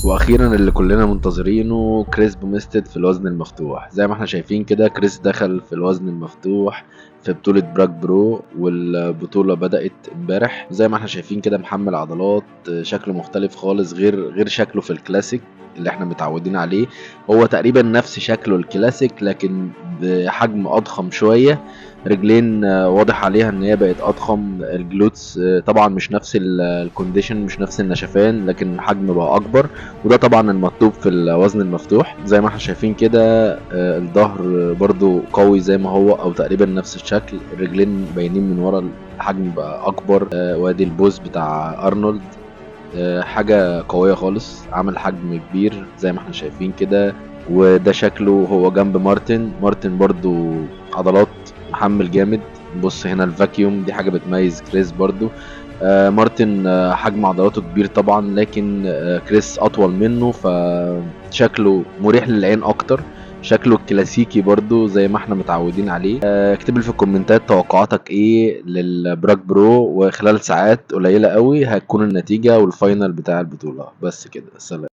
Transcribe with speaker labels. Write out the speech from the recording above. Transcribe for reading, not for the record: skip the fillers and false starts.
Speaker 1: واخيرا اللي كلنا منتظرينه، كريس بوميستد في الوزن المفتوح. زي ما احنا شايفين كده، كريس دخل في الوزن المفتوح في بطولة براك برو، والبطولة بدأت امبارح. زي ما احنا شايفين كده محمل عضلات، شكله مختلف خالص، غير شكله في الكلاسيك اللي احنا متعودين عليه. هو تقريبا نفس شكله الكلاسيك لكن بحجم اضخم شوية. رجلين واضح عليها ان هي بقت اضخم. الجلوتس طبعا مش نفس الكونديشن، مش نفس النشفان، لكن الحجم بقى اكبر، وده طبعا المطلوب في الوزن المفتوح. زي ما احنا شايفين كده الظهر برضو قوي زي ما هو، او تقريبا نفس الشكل. الرجلين باينين من ورا، الحجم بقى اكبر. وادي البوز بتاع ارنولد، حاجة قوية خالص، عمل حجم كبير زي ما احنا شايفين كده. وده شكله هو جنب مارتن برضو عضلات، محمل جامد. بص هنا الفاكيوم، دي حاجة بتميز كريس برضو. مارتن حجم عضلاته كبير طبعا، لكن كريس اطول منه، فشكله مريح للعين اكتر. شكله الكلاسيكي برضو زي ما احنا متعودين عليه. اكتب لي في الكومنتات توقعاتك ايه للبراك برو، وخلال ساعات قليلة قوي هتكون النتيجة والفاينل بتاع البطولة. بس كده، سلام.